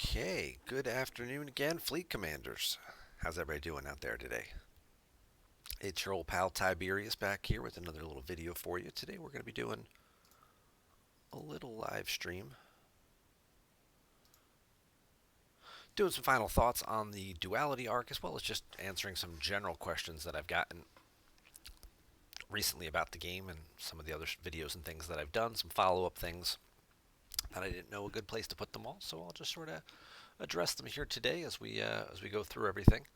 Okay, good afternoon again, Fleet Commanders. How's everybody doing out there today? It's your old pal Tiberius back here with another little video for you. Today we're going to be doing a little live stream, doing some final thoughts on the Duality arc, as well as just answering some general questions that I've gotten recently about the game and some of the other videos and things that I've done, some follow-up things that I didn't know a good place to put them all, so I'll just sort of address them here today as we go through everything.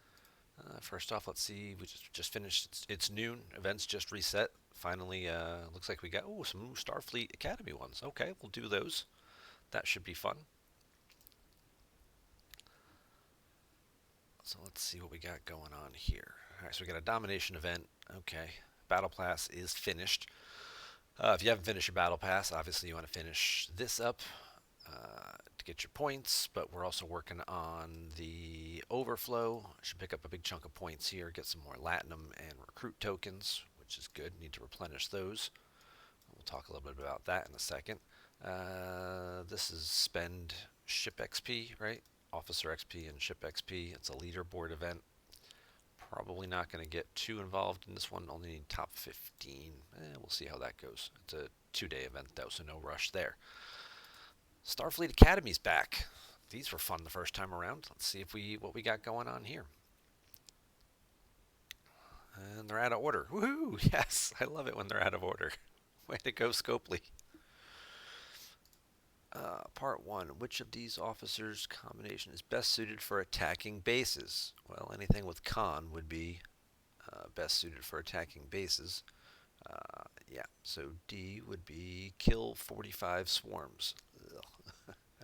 First off, let's see. We just finished. It's noon. Events just reset. Finally, looks like we got some new Starfleet Academy ones. Okay, we'll do those. That should be fun. So let's see what we got going on here. All right, so we got a domination event. Okay, battle pass is finished. If you haven't finished your battle pass, obviously you want to finish this up to get your points. But we're also working on the overflow. Should pick up a big chunk of points here. Get some more Latinum and recruit tokens, which is good. Need to replenish those. We'll talk a little bit about that in a second. This is spend ship XP, right? Officer XP and ship XP. It's a leaderboard event. Probably not going to get too involved in this one. Only need top 15. We'll see how that goes. It's a 2-day event though, so no rush there. Starfleet Academy's back. These were fun the first time around. Let's see what we got going on here. And they're out of order. Woohoo! Yes, I love it when they're out of order. Way to go, Scopely. Part 1. Which of these officers' combination is best suited for attacking bases? Well, anything with con would be best suited for attacking bases. Yeah, so D would be kill 45 swarms.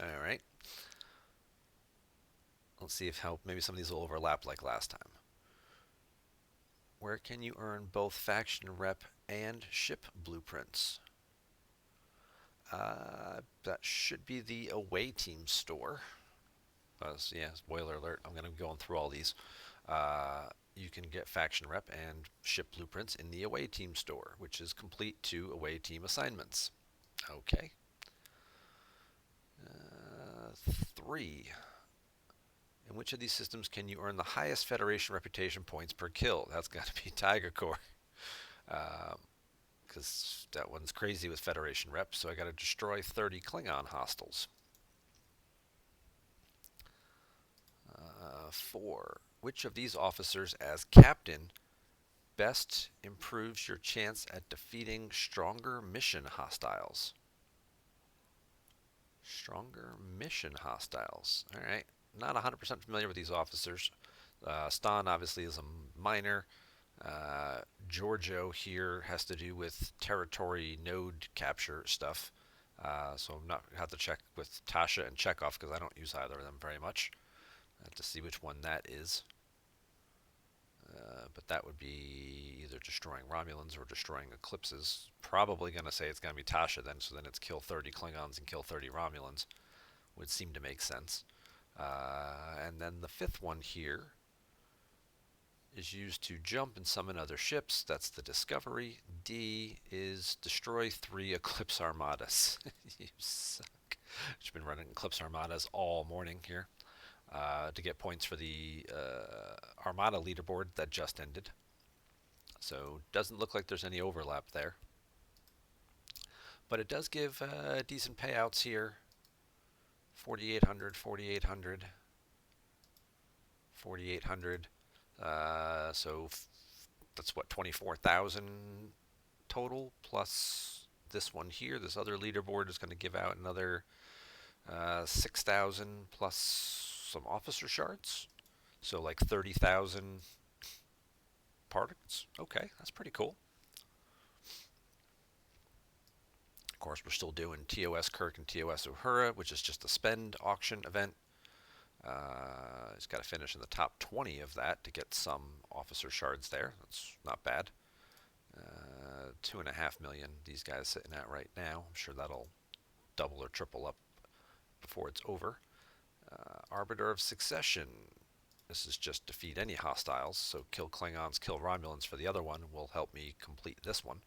Alright. Let's see if maybe some of these will overlap like last time. Where can you earn both faction rep and ship blueprints? That should be the away team store. Yeah, spoiler alert, I'm going to be going through all these. You can get faction rep and ship blueprints in the away team store, which is complete 2 away team assignments. Okay. 3. In which of these systems can you earn the highest Federation reputation points per kill? That's got to be Tiger Core. Because that one's crazy with Federation reps, so I got to destroy 30 Klingon hostiles. 4. Which of these officers as captain best improves your chance at defeating stronger mission hostiles? Stronger mission hostiles. Alright. Not 100% familiar with these officers. Stan obviously is a minor. Giorgio here has to do with territory node capture stuff. So I'm not have to check with Tasha and Chekhov because I don't use either of them very much. I have to see which one that is. But that would be either destroying Romulans or destroying Eclipses. Probably going to say it's going to be Tasha then, so then it's kill 30 Klingons and kill 30 Romulans. Would seem to make sense. And then the 5th one here is used to jump and summon other ships. That's the Discovery. D is destroy 3 Eclipse Armadas. You suck. I've been running Eclipse Armadas all morning here to get points for the Armada leaderboard that just ended. So doesn't look like there's any overlap there. But it does give decent payouts here. 4,800, 4,800, 4,800. So that's what, 24,000 total plus this one here. This other leaderboard is going to give out another 6,000 plus some officer shards. So like 30,000 parts. Okay, that's pretty cool. Of course, we're still doing TOS Kirk and TOS Uhura, which is just a spend auction event. He's got to finish in the top 20 of that to get some officer shards there. That's not bad. 2.5 million these guys sitting at right now. I'm sure that'll double or triple up before it's over. Arbiter of Succession. This is just defeat any hostiles, so kill Klingons, kill Romulans for the other one will help me complete this one.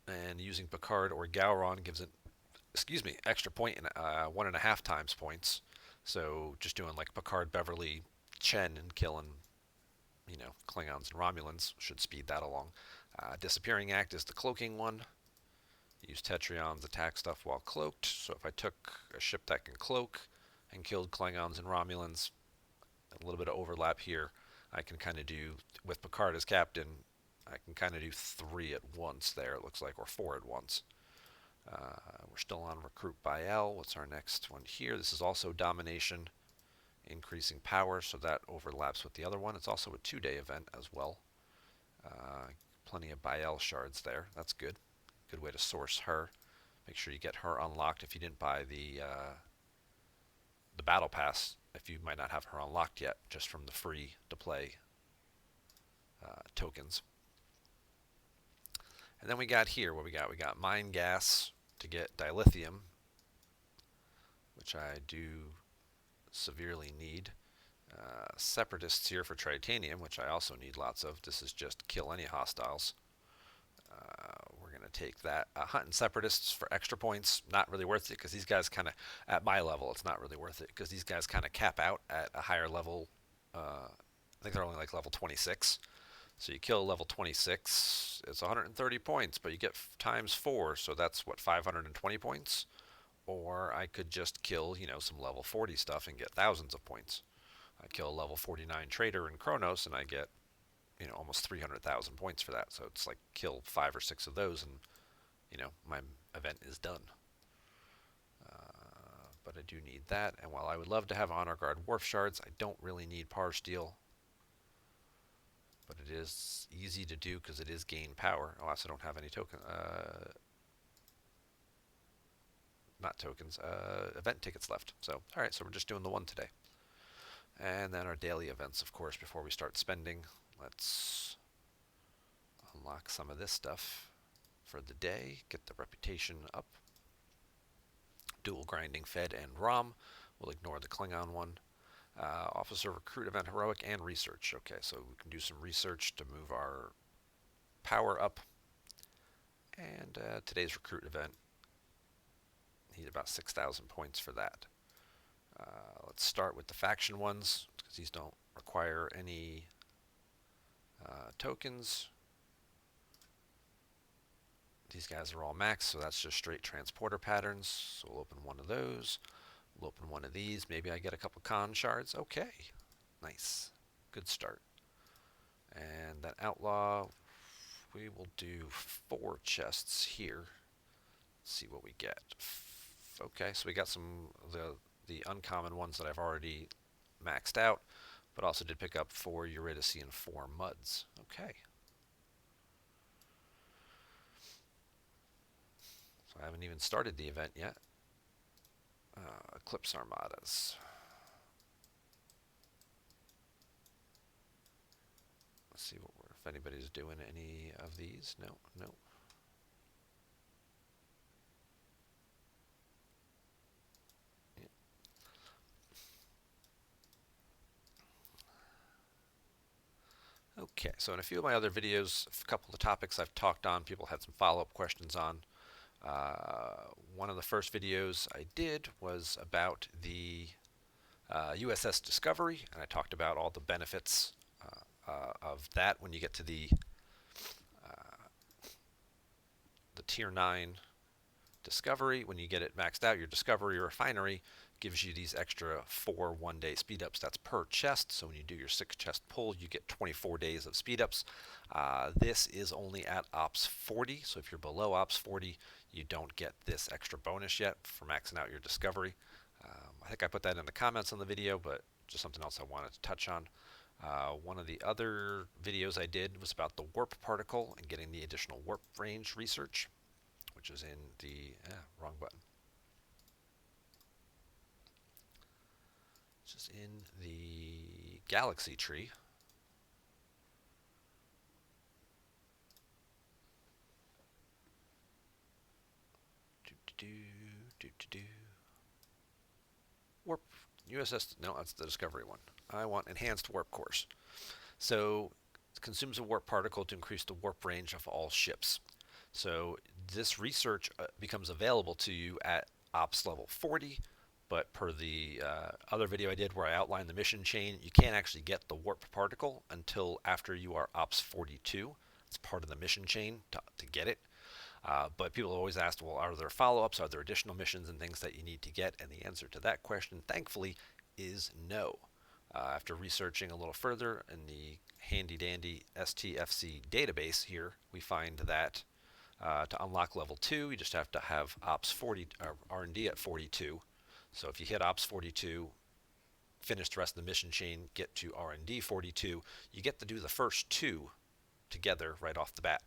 And using Picard or Gowron gives it excuse me, extra point and 1.5 times points. So just doing like Picard, Beverly, Chen, and killing, Klingons and Romulans should speed that along. Disappearing Act is the cloaking one. Use Tetrion's attack stuff while cloaked. So if I took a ship that can cloak and killed Klingons and Romulans, a little bit of overlap here. I can kind of do, with Picard as captain, I can kind of do 3 at once there, it looks like, or 4 at once. We're still on Recruit by L. What's our next one here? This is also Domination, increasing power, so that overlaps with the other one. It's also a 2-day event as well. Plenty of Bael shards there. That's good. Good way to source her. Make sure you get her unlocked if you didn't buy the battle pass. If you might not have her unlocked yet, just from the free to play tokens. And then we got here what we got. We got mine gas to get dilithium, which I do severely need. Separatists here for titanium, which I also need lots of. This is just kill any hostiles. We're going to take that. Hunting separatists for extra points, not really worth it because these guys kind of, at my level, it's not really worth it because these guys kind of cap out at a higher level. I think they're only like level 26. So you kill level 26, it's 130 points, but you get times 4, so that's what, 520 points? Or I could just kill, some level 40 stuff and get thousands of points. I kill a level 49 trader in Kronos and I get, almost 300,000 points for that. So it's like kill 5 or 6 of those and, my event is done. But I do need that. And while I would love to have Honor Guard Wharf Shards, I don't really need Par Steel. But it is easy to do because it is gain power. Oh, I also don't have any token. Not tokens. Event tickets left. So, all right. So we're just doing the one today. And then our daily events, of course, before we start spending. Let's unlock some of this stuff for the day. Get the reputation up. Dual grinding Fed and ROM. We'll ignore the Klingon one. Officer Recruit event heroic and research. Okay, so we can do some research to move our power up. And today's recruit event, need about 6,000 points for that. Let's start with the faction ones because these don't require any tokens. These guys are all maxed, so that's just straight transporter patterns. So we'll open one of those. We'll open one of these. Maybe I get a couple con shards. Okay. Nice. Good start. And that outlaw, we will do 4 chests here. Let's see what we get. Okay, so we got some the uncommon ones that I've already maxed out, but also did pick up 4 Eurydice and 4 Muds. Okay. So I haven't even started the event yet. Eclipse Armadas. Let's see if anybody's doing any of these. No. Yeah. Okay, so in a few of my other videos, a couple of topics I've talked on, people had some follow-up questions on. One of the first videos I did was about the USS Discovery, and I talked about all the benefits of that when you get to the Tier 9 Discovery. When you get it maxed out, your Discovery Refinery gives you these extra 4 one-day speed-ups. That's per chest, so when you do your 6 chest pull, you get 24 days of speed-ups. This is only at Ops 40, so if you're below Ops 40, you don't get this extra bonus yet for maxing out your Discovery. I think I put that in the comments on the video, but just something else I wanted to touch on. One of the other videos I did was about the warp particle and getting the additional warp range research, which is in the wrong button. Which is in the galaxy tree. Warp USS. No, that's the Discovery one. I want enhanced warp course. So it consumes a warp particle to increase the warp range of all ships. So this research becomes available to you at ops level 40, but per the other video I did where I outlined the mission chain, you can't actually get the warp particle until after you are ops 42. It's part of the mission chain to get it. But people always ask, well, are there follow-ups? Are there additional missions and things that you need to get? And the answer to that question, thankfully, is no. After researching a little further in the handy-dandy STFC database here, we find that to unlock level 2, you just have to have Ops 40 or R&D at 42. So if you hit Ops 42, finish the rest of the mission chain, get to R&D 42, you get to do the first two together right off the bat.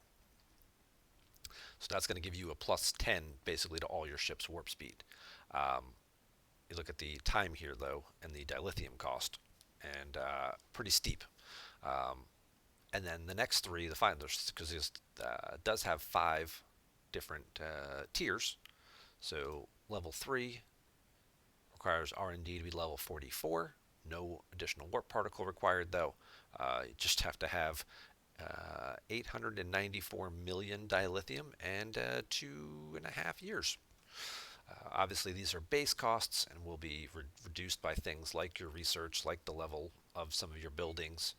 So that's going to give you a plus 10 basically to all your ship's warp speed. You look at the time here though, and the dilithium cost, and pretty steep. And then the next three, the final, because it does have 5 different tiers. So level 3 requires R&D to be level 44. No additional warp particle required though. You just have to have 894 million dilithium and 2.5 years. Obviously, these are base costs and will be reduced by things like your research, like the level of some of your buildings.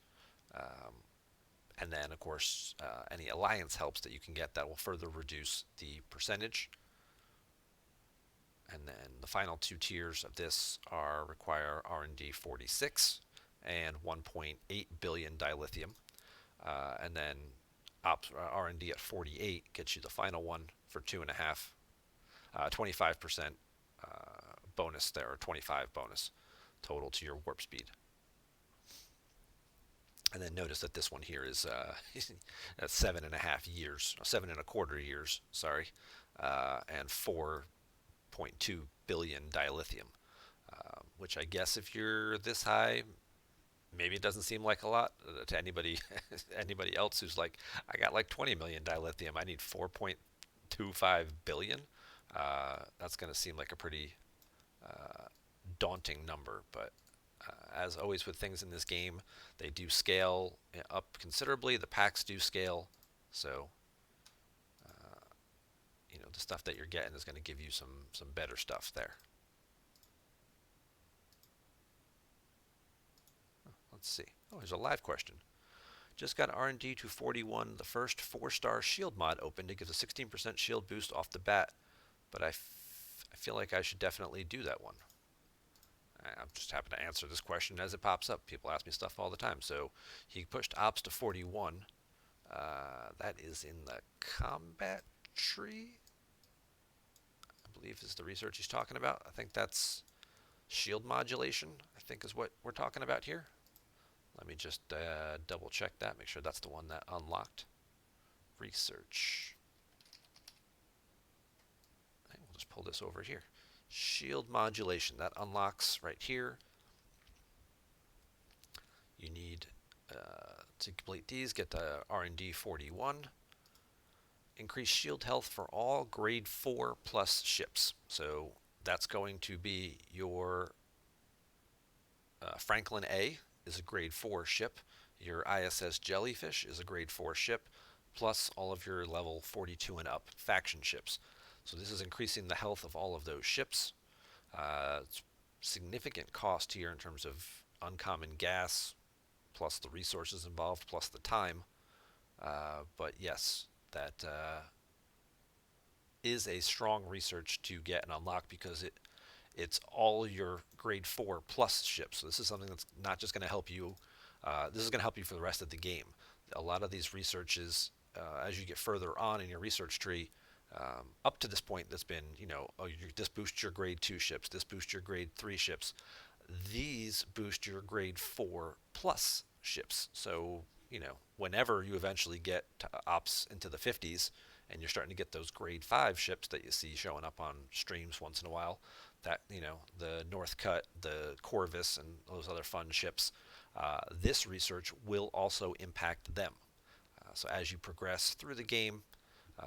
And then, of course, any alliance helps that you can get that will further reduce the percentage. And then the final 2 tiers of this require R&D 46 and 1.8 billion dilithium. And then R&D at 48 gets you the final one for 2.5, 25% bonus there, or 25 bonus total to your warp speed. And then notice that this one here is 7.5 years, 7.25 years, sorry, and 4.2 billion dilithium, which I guess if you're this high, maybe it doesn't seem like a lot to anybody else who's like, I got like 20 million dilithium, I need 4.25 billion. That's going to seem like a pretty daunting number, but as always with things in this game, they do scale up considerably. The packs do scale, so the stuff that you're getting is going to give you some better stuff there. Let's see. Oh, there's a live question. Just got R&D to 41. The first 4-star shield mod opened. It gives a 16% shield boost off the bat, but I feel like I should definitely do that one. I'm just happy to answer this question as it pops up. People ask me stuff all the time. So he pushed ops to 41. That is in the combat tree, I believe is the research he's talking about. I think that's shield modulation, I think is what we're talking about here. Let me just double check that, make sure that's the one that unlocked. Research. Okay, we'll just pull this over here. Shield modulation, that unlocks right here. You need to complete these, get the R&D 41. Increase shield health for all grade 4 plus ships. So that's going to be your Franklin A is a grade 4 ship. Your ISS Jellyfish is a grade 4 ship, plus all of your level 42 and up faction ships. So this is increasing the health of all of those ships. It's significant cost here in terms of uncommon gas, plus the resources involved, plus the time. But yes, that is a strong research to get and unlock because it's all your grade 4 plus ships. So this is something that's not just going to help you. This is going to help you for the rest of the game. A lot of these researches, as you get further on in your research tree, up to this point, that's been, this boosts your grade 2 ships, this boosts your grade 3 ships. These boost your grade 4 plus ships. So, whenever you eventually get to ops into the 50s and you're starting to get those grade 5 ships that you see showing up on streams once in a while, that, the Northcut, the Corvus, and those other fun ships, this research will also impact them. So as you progress through the game,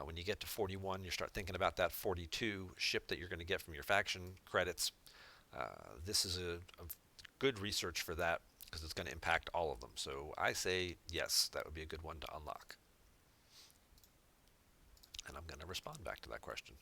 when you get to 41, you start thinking about that 42 ship that you're going to get from your faction credits. This is a good research for that because it's going to impact all of them. So I say yes, that would be a good one to unlock. And I'm going to respond back to that question.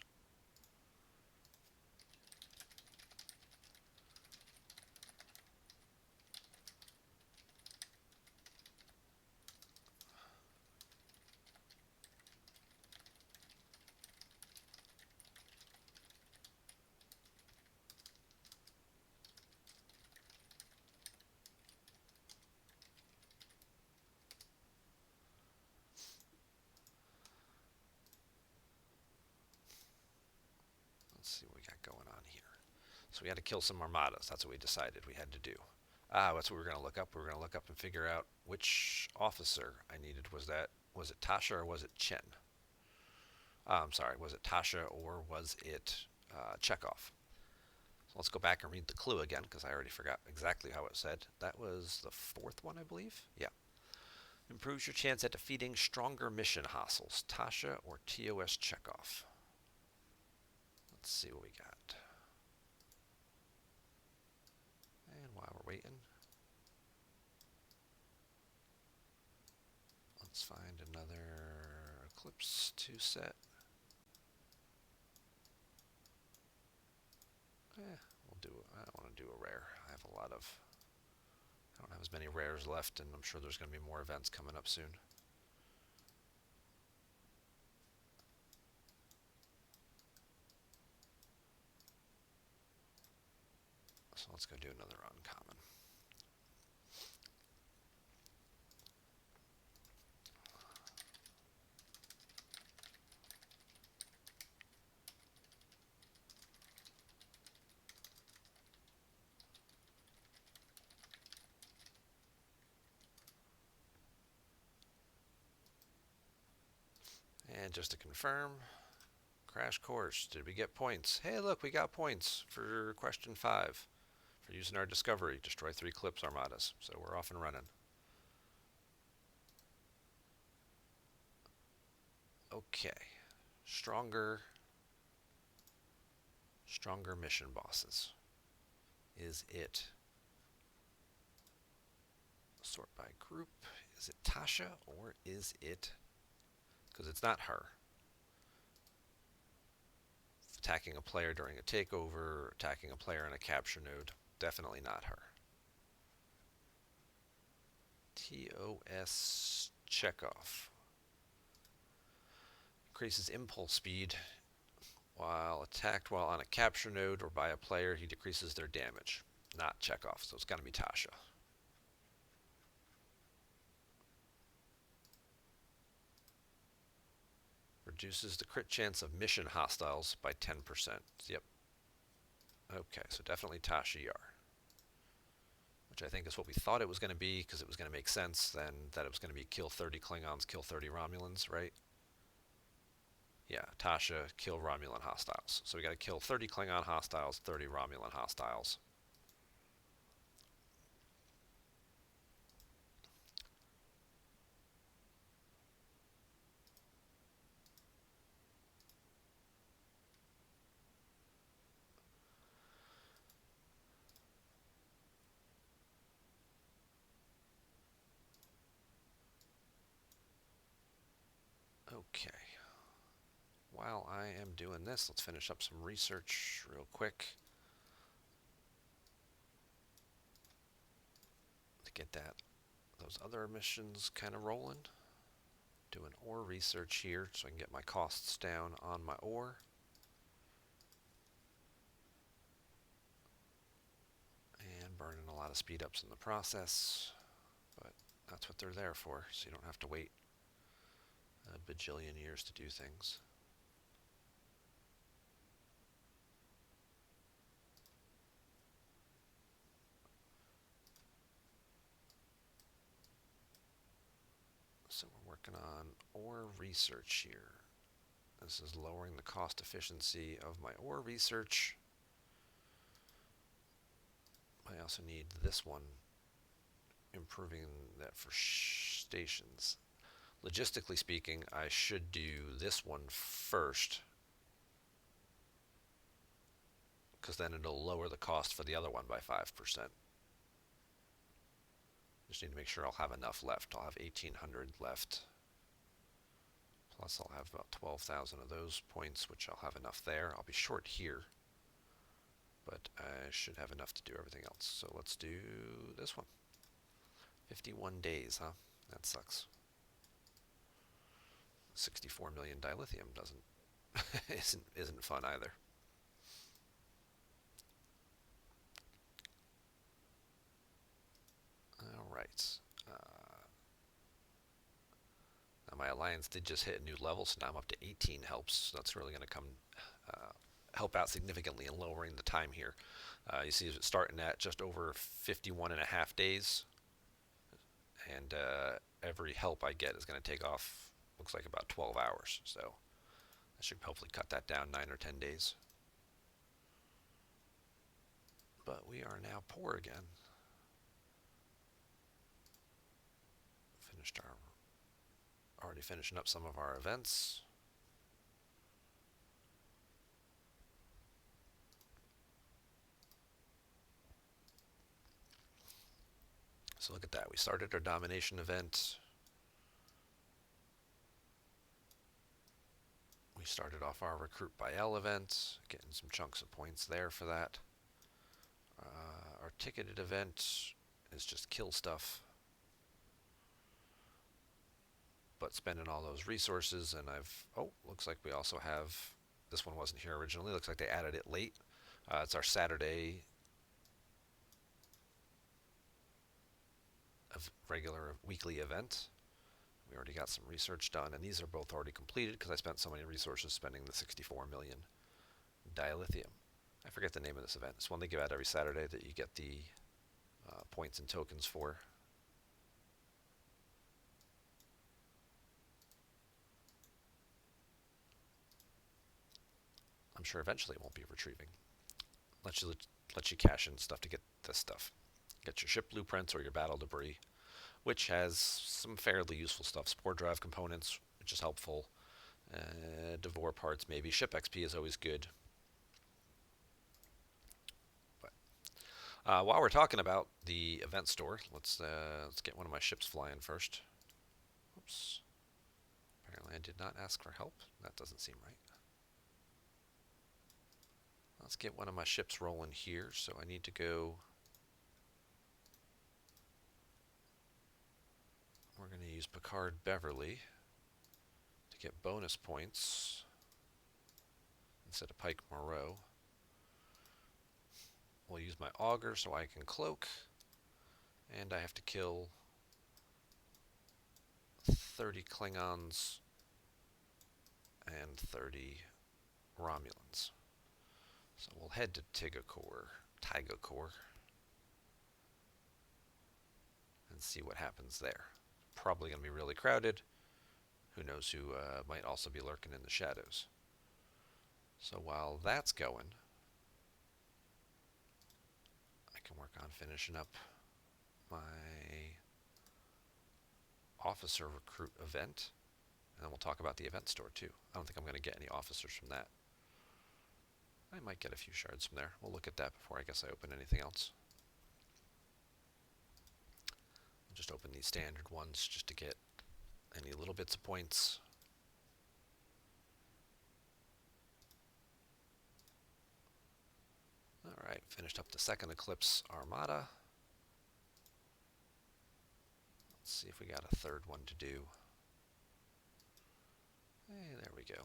Let's see what we got going on here. So we had to kill some armadas. That's what we decided we had to do. That's what we were going to look up. We were going to look up and figure out which officer I needed. Was it Tasha or was it Chen? I'm sorry, was it Tasha or was it Chekhov? So let's go back and read the clue again because I already forgot exactly how it said. That was the fourth one, I believe. Yeah. Improves your chance at defeating stronger mission hostiles, Tasha or TOS Chekhov. Let's see what we got. And while we're waiting, let's find another Eclipse to set. We'll do. I don't want to do a rare. I have a lot of. I don't have as many rares left, and I'm sure there's going to be more events coming up soon. So let's go do another uncommon. And just to confirm, crash course. Did we get points? Hey, look, we got points for question 5 for using our discovery. Destroy 3 Eclipse armadas. So we're off and running. Okay. Stronger mission bosses. Is it sort by group? Is it Tasha or is it, because it's not her, attacking a player during a takeover, attacking a player in a capture node? Definitely not her. TOS Chekhov. Increases impulse speed while attacked while on a capture node or by a player. He decreases their damage. Not Chekhov, so it's got to be Tasha. Reduces the crit chance of mission hostiles by 10%. Yep. Okay, so definitely Tasha Yar. Which I think is what we thought it was going to be, because it was going to make sense then that it was going to be kill 30 Klingons, kill 30 Romulans, right? Yeah, Tasha, kill Romulan hostiles. So we got to kill 30 Klingon hostiles, 30 Romulan hostiles. Okay. While I am doing this, let's finish up some research real quick to get those other missions kind of rolling. Doing ore research here so I can get my costs down on my ore. And burning a lot of speed ups in the process, but that's what they're there for, so you don't have to wait a bajillion years to do things. So we're working on ore research here. This is lowering the cost efficiency of my ore research. I also need this one, improving that for stations. Logistically speaking, I should do this one first, because then it'll lower the cost for the other one by 5%. Just need to make sure I'll have enough left. I'll have 1,800 left. Plus I'll have about 12,000 of those points, which I'll have enough there. I'll be short here, but I should have enough to do everything else. So let's do this one. 51 days, huh? That sucks. 64 million dilithium isn't fun either. All right. Now my alliance did just hit a new level, so now I'm up to 18 helps. So that's really going to come help out significantly in lowering the time here. You see it's starting at just over 51 and a half days, and every help I get is going to take off, looks like about 12 hours. So I should hopefully cut that down 9 or 10 days. But we are now poor again. Already finishing up some of our events. So look at that. We started our domination event. We started off our recruit by L event, getting some chunks of points there for that. Our ticketed event is just kill stuff, but spending all those resources. And looks like we also have, this one wasn't here originally. Looks like they added it late. It's our Saturday of regular weekly event. We already got some research done, and these are both already completed because I spent so many resources spending the 64 million dilithium. I forget the name of this event. It's one they give out every Saturday that you get the points and tokens for. I'm sure eventually it won't be retrieving. Let you cash in stuff to get this stuff. Get your ship blueprints or your battle debris, which has some fairly useful stuff. Spore drive components, which is helpful. Devore parts, maybe. Ship XP is always good. But while we're talking about the event store, let's get one of my ships flying first. Oops. Apparently I did not ask for help. That doesn't seem right. Let's get one of my ships rolling here. So I need to go. We're going to use Picard Beverly to get bonus points instead of Pike Moreau. We'll use my auger so I can cloak, and I have to kill 30 Klingons and 30 Romulans. So we'll head to Tigacor, and see what happens there. Probably going to be really crowded. Who knows who might also be lurking in the shadows. So while that's going, I can work on finishing up my officer recruit event, and then we'll talk about the event store too. I don't think I'm going to get any officers from that. I might get a few shards from there. We'll look at that before I guess I open anything else. I'll just open these standard ones just to get any little bits of points. Alright, finished up the second Eclipse Armada. Let's see if we got a third one to do. Hey, there we go.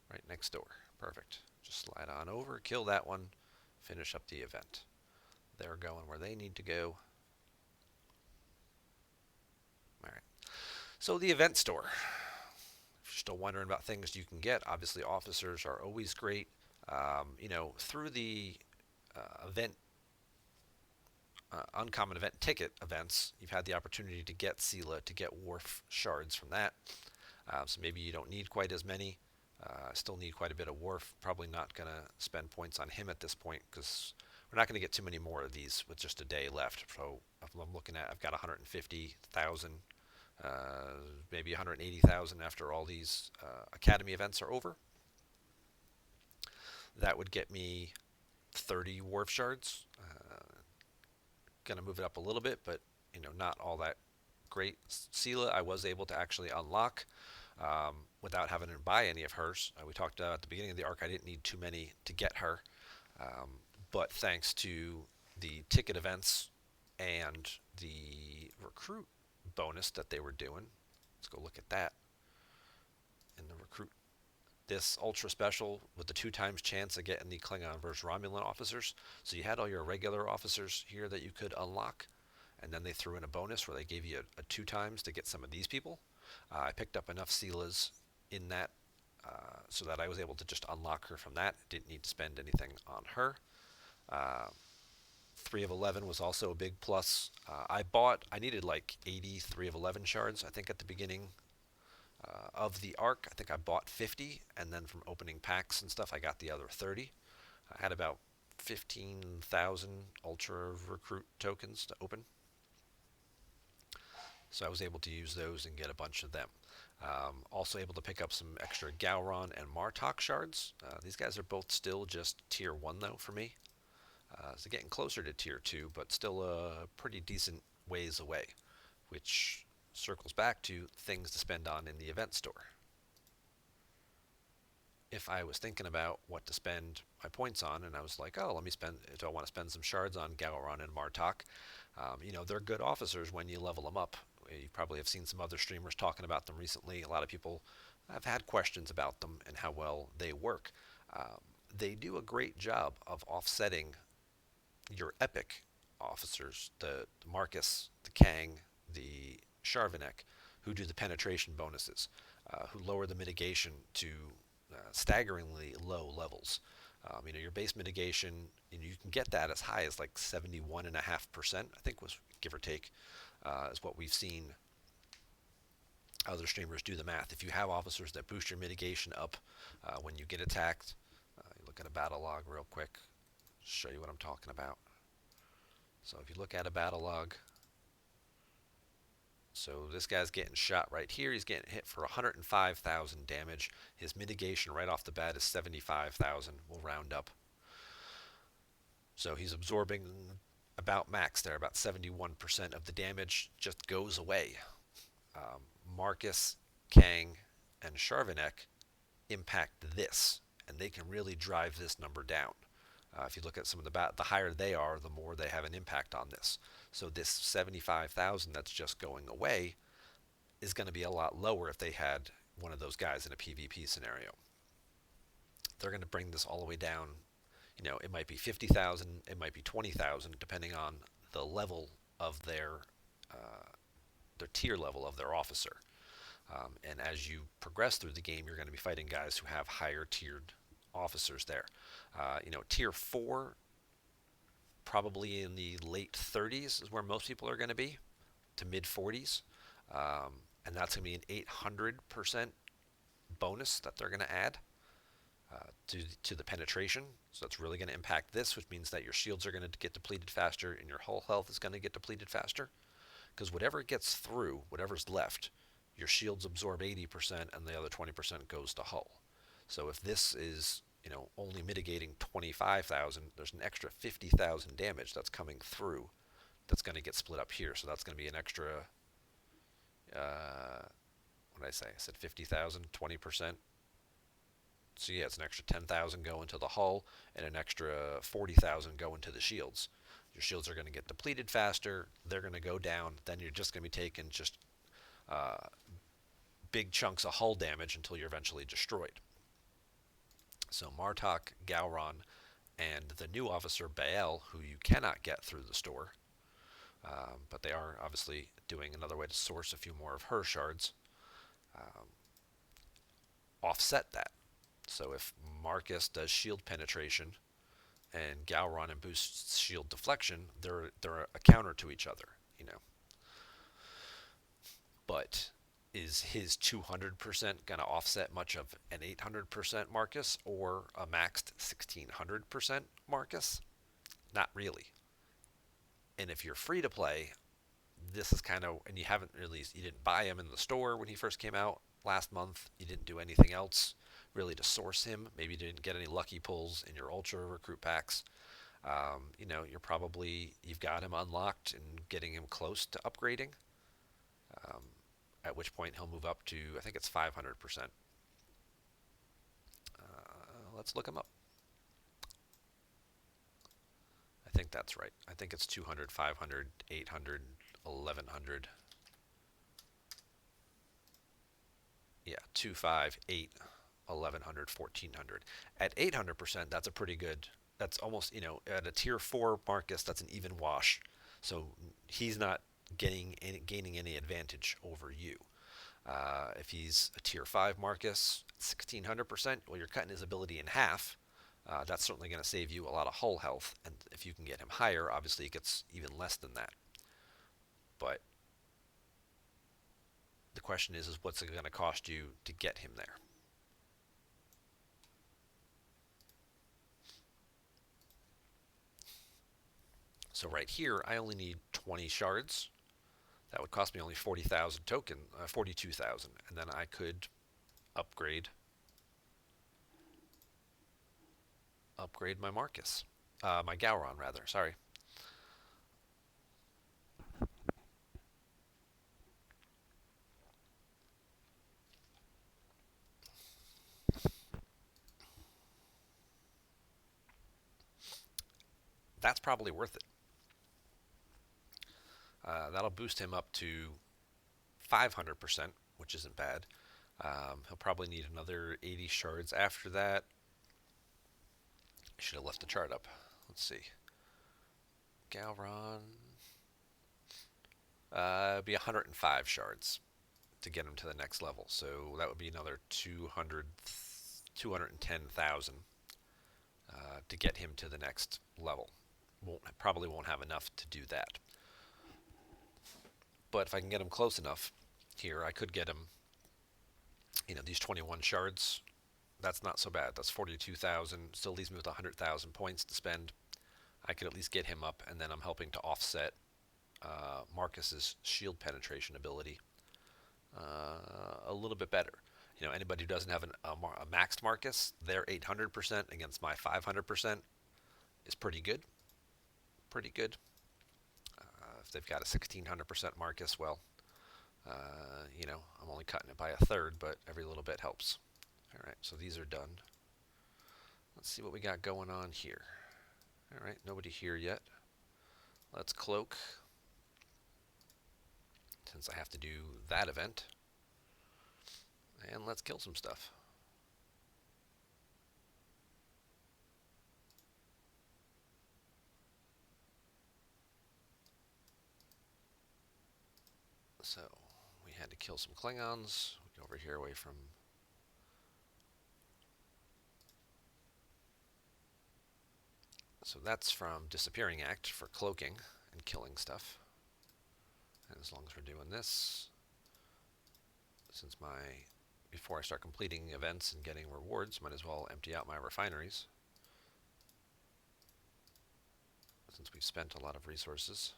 Right next door. Perfect. Just slide on over, kill that one, finish up the event. They're going where they need to go. Alright. So the event store. If you're still wondering about things you can get, obviously officers are always great. Through the uncommon event ticket events, you've had the opportunity to get Sela, to get Worf shards from that. So maybe you don't need quite as many. Still need quite a bit of Worf. Probably not going to spend points on him at this point because we're not going to get too many more of these with just a day left. So I'm looking at, I've got 150,000, maybe 180,000 after all these Academy events are over. That would get me 30 Worf shards. Going to move it up a little bit, but not all that great. Sela, I was able to actually unlock without having to buy any of hers. We talked at the beginning of the arc, I didn't need too many to get her, but thanks to the ticket events and the recruit bonus that they were doing, let's go look at that. In the recruit, this ultra special with the 2x chance of getting the Klingon versus Romulan officers. So you had all your regular officers here that you could unlock, and then they threw in a bonus where they gave you a 2x to get some of these people. I picked up enough Selas in that so that I was able to just unlock her from that. Didn't need to spend anything on her. Uh, 3 of 11 was also a big plus. I needed like 83 of 11 shards, I think, at the beginning of the arc. I think I bought 50, and then from opening packs and stuff, I got the other 30. I had about 15,000 Ultra Recruit tokens to open, so I was able to use those and get a bunch of them. Also able to pick up some extra Gowron and Martok shards. These guys are both still just tier 1 though for me. So getting closer to tier 2, but still a pretty decent ways away, which circles back to things to spend on in the event store. If I was thinking about what to spend my points on, and I was like, oh, let me spend, do I want to spend some shards on Gowron and Martok? They're good officers when you level them up. You probably have seen some other streamers talking about them recently. A lot of people have had questions about them and how well they work. Um, they do a great job of offsetting your epic officers, the Marcus, the Kang, the Charvanek, who do the penetration bonuses, who lower the mitigation to staggeringly low levels. Your base mitigation, you can get that as high as like 71.5%, I think was give or take, is what we've seen other streamers do the math. If you have officers that boost your mitigation up when you get attacked, you look at a battle log real quick, show you what I'm talking about. So if you look at a battle log, so this guy's getting shot right here. He's getting hit for 105,000 damage. His mitigation right off the bat is 75,000. We'll round up. So he's absorbing about max there. About 71% of the damage just goes away. Marcus, Kang, and Charvanek impact this, and they can really drive this number down. If you look at some of the higher they are, the more they have an impact on this. So this 75,000 that's just going away is going to be a lot lower if they had one of those guys in a PvP scenario. They're going to bring this all the way down. It might be 50,000, it might be 20,000, depending on the level of their tier level of their officer. And as you progress through the game, you're going to be fighting guys who have higher tiered officers there. Tier 4, probably in the late 30s is where most people are going to be, to mid 40s. And that's going to be an 800% bonus that they're going to add to the penetration. So that's really going to impact this, which means that your shields are going to get depleted faster and your hull health is going to get depleted faster. Because whatever gets through, whatever's left, your shields absorb 80% and the other 20% goes to hull. So if this is only mitigating 25,000, there's an extra 50,000 damage that's coming through that's going to get split up here. So that's going to be an extra, what did I say? I said 50,000, 20%. So yeah, it's an extra 10,000 going to the hull and an extra 40,000 going to the shields. Your shields are going to get depleted faster. They're going to go down. Then you're just going to be taking just big chunks of hull damage until you're eventually destroyed. So Martok, Gowron, and the new officer Bael, who you cannot get through the store, but they are obviously doing another way to source a few more of her shards, offset that. So if Marcus does shield penetration and Gowron and boosts shield deflection, they're a counter to each other, But is his 200% going to offset much of an 800% Marcus or a maxed 1600% Marcus? Not really. And if you're free to play, this is kind of, and you didn't buy him in the store when he first came out last month. You didn't do anything else really to source him. Maybe you didn't get any lucky pulls in your Ultra Recruit packs. You've got him unlocked and getting him close to upgrading. At which point he'll move up to, I think it's 500%. Let's look him up. I think that's right. I think it's 200, 500, 800, 1100. Yeah, 2, 5, 8, 1100, 1400. At 800%, that's a pretty good, that's almost, at a tier 4 Marcus, that's an even wash. So he's not gaining any advantage over you. If he's a tier 5 Marcus, 1600%, well, you're cutting his ability in half. That's certainly going to save you a lot of hull health. And if you can get him higher, obviously it gets even less than that. But the question is what's it going to cost you to get him there? So right here, I only need 20 shards. That would cost me only 40,000 token, 42,000, and then I could upgrade my Marcus, my Gowron rather. Sorry. That's probably worth it. That'll boost him up to 500%, which isn't bad. He'll probably need another 80 shards after that. I should have left the chart up. Let's see. Galron. Be 105 shards to get him to the next level. So that would be another 210,000 to get him to the next level. Probably won't have enough to do that. But if I can get him close enough here, I could get him, these 21 shards. That's not so bad. That's 42,000. Still leaves me with 100,000 points to spend. I could at least get him up, and then I'm helping to offset Marcus's shield penetration ability a little bit better. Anybody who doesn't have a maxed Marcus, their 800% against my 500% is pretty good. Pretty good. If they've got a 1600% Marcus, well, I'm only cutting it by a third, but every little bit helps. All right, so these are done. Let's see what we got going on here. All right, nobody here yet. Let's cloak, since I have to do that event. And let's kill some stuff. So we had to kill some Klingons. We go over here away from... So that's from Disappearing Act for cloaking and killing stuff. And as long as we're doing this, since before I start completing events and getting rewards, might as well empty out my refineries, since we've spent a lot of resources.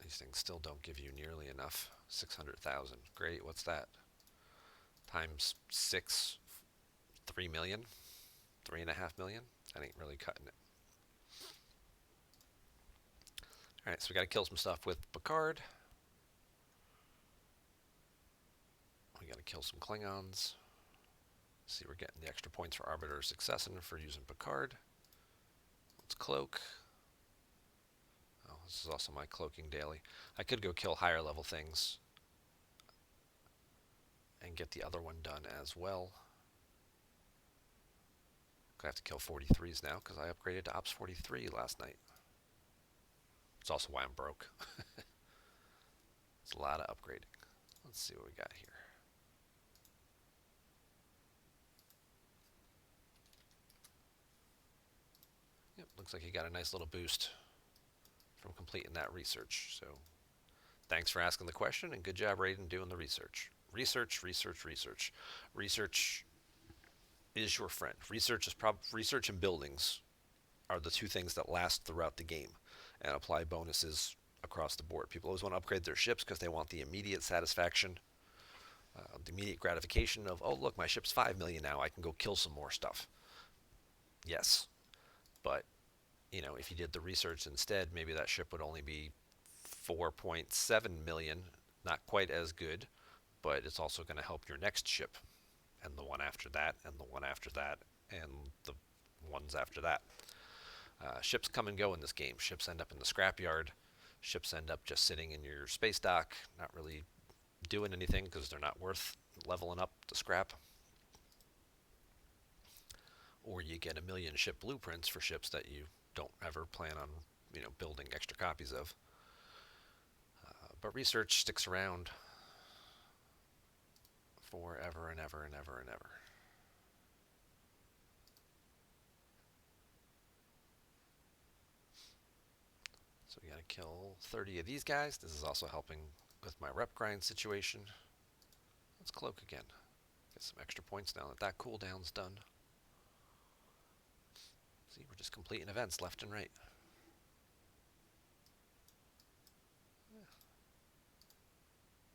These things still don't give you nearly enough. 600,000. Great, what's that? Times 6, 3 million? 3.5 million? That ain't really cutting it. Alright, so we gotta kill some stuff with Picard. We gotta kill some Klingons. See, we're getting the extra points for Arbiter Succession for using Picard. Let's cloak. Oh, this is also my cloaking daily. I could go kill higher level things and get the other one done as well. I have to kill 43s now because I upgraded to Ops 43 last night. It's also why I'm broke. It's a lot of upgrading. Let's see what we got here. Yep, looks like you got a nice little boost from completing that research. So thanks for asking the question, and good job, Raiden, doing the research. Research, research, research. Research is your friend. Research and buildings are the two things that last throughout the game and apply bonuses across the board. People always want to upgrade their ships because they want the immediate satisfaction, the immediate gratification of, oh, look, my ship's 5 million now. I can go kill some more stuff. Yes, but if you did the research instead, maybe that ship would only be 4.7 million. Not quite as good, but it's also going to help your next ship, and the one after that, and the one after that, and the ones after that. Ships come and go in this game. Ships end up in the scrapyard. Ships end up just sitting in your space dock, not really doing anything because they're not worth leveling up to scrap. Or you get a million ship blueprints for ships that you don't ever plan on, building extra copies of. But research sticks around forever and ever and ever and ever. So we got to kill 30 of these guys. This is also helping with my rep grind situation. Let's cloak again. Get some extra points now that that cooldown's done. See, we're just completing events left and right.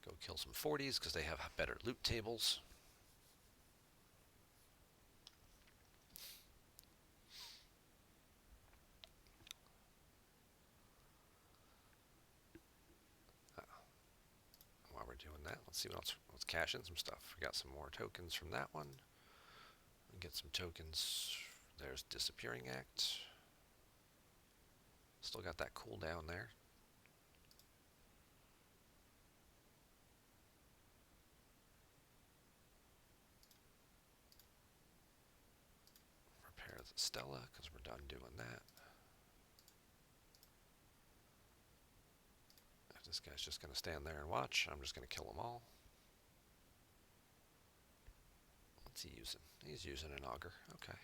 Go kill some 40s because they have better loot tables. While we're doing that, let's see what else. Let's cash in some stuff. We got some more tokens from that one. And get some tokens. There's Disappearing Act. Still got that cooldown there. Repair the Stella because we're done doing that. If this guy's just going to stand there and watch, I'm just going to kill them all. What's he using? He's using an auger. Okay.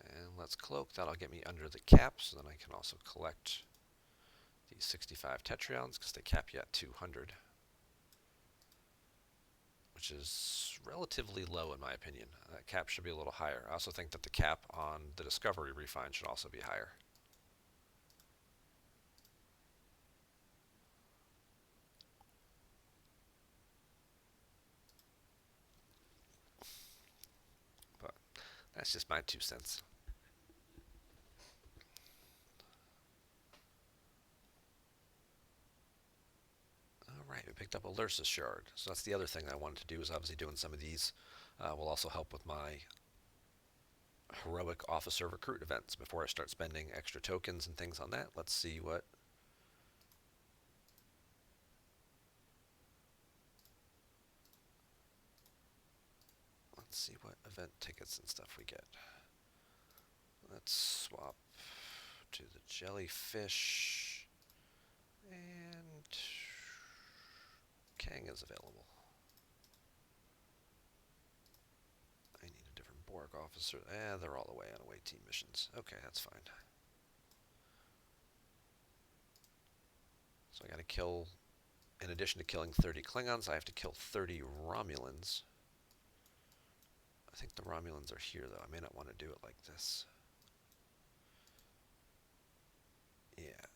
And let's cloak. That'll get me under the cap, so then I can also collect these 65 tetrions because they cap you at 200, which is relatively low in my opinion. That cap should be a little higher. I also think that the cap on the Discovery refine should also be higher. But that's just my 2 cents. Alright, we picked up a Lursus shard. So that's the other thing I wanted to do, is obviously doing some of these will also help with my heroic officer recruit events. Before I start spending extra tokens and things on that, let's see what event tickets and stuff we get. Let's swap to the jellyfish, and Kang is available. I need a different Borg officer. They're all away on away team missions. Okay, that's fine. So I gotta kill, in addition to killing 30 Klingons, I have to kill 30 Romulans. I think the Romulans are here, though. I may not want to do it like this. Yeah.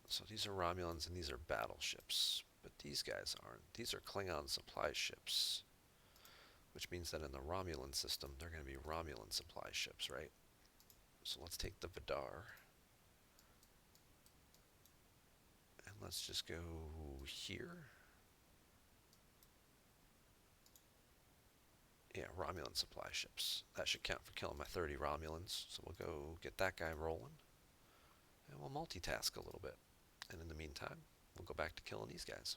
So these are Romulans and these are battleships. But these guys aren't. These are Klingon supply ships. Which means that in the Romulan system, they're going to be Romulan supply ships, right? So let's take the Vidar. And let's just go here. Yeah, Romulan supply ships. That should count for killing my 30 Romulans. So we'll go get that guy rolling. And we'll multitask a little bit. And in the meantime, we'll go back to killing these guys.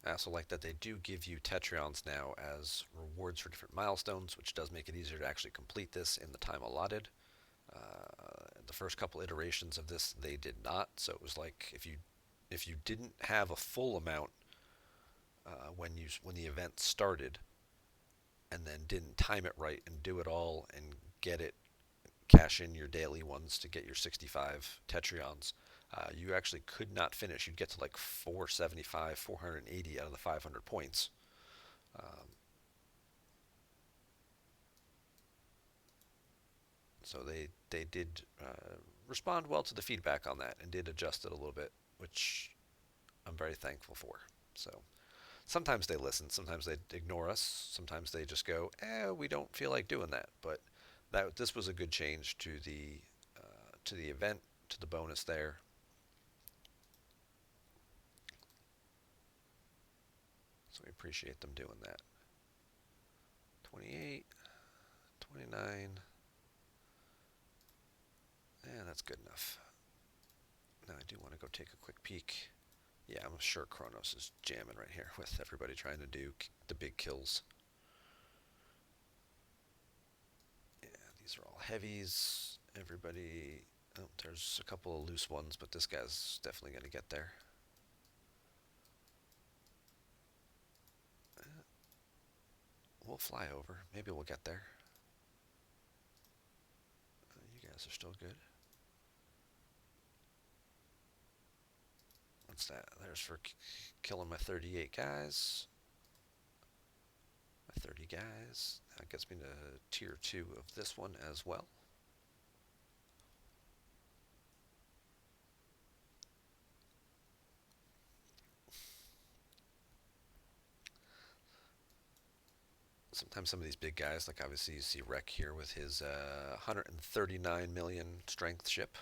I also like that they do give you Tetrions now as rewards for different milestones, which does make it easier to actually complete this in the time allotted. The first couple iterations of this, they did not. So it was like if you didn't have a full amount when the event started, and then didn't time it right and do it all and get it, cash in your daily ones to get your 65 Tetrions, you actually could not finish. You'd get to like 475, 480 out of the 500 points. Um, so they did respond well to the feedback on that and did adjust it a little bit, which I'm very thankful for. So sometimes they listen, sometimes they ignore us, sometimes they just go, we don't feel like doing that. But this was a good change to the event, to the bonus there. So we appreciate them doing that. 28, 29. And that's good enough. Now I do want to go take a quick peek. Yeah, I'm sure Kronos is jamming right here with everybody trying to do the big kills. Yeah, these are all heavies. Everybody... Oh, there's a couple of loose ones, but this guy's definitely going to get there. We'll fly over. Maybe we'll get there. You guys are still good. What's that? There's for killing my 38 guys. My 30 guys. That gets me to tier 2 of this one as well. Sometimes some of these big guys, like obviously you see Wreck here with his 139 million strength ship.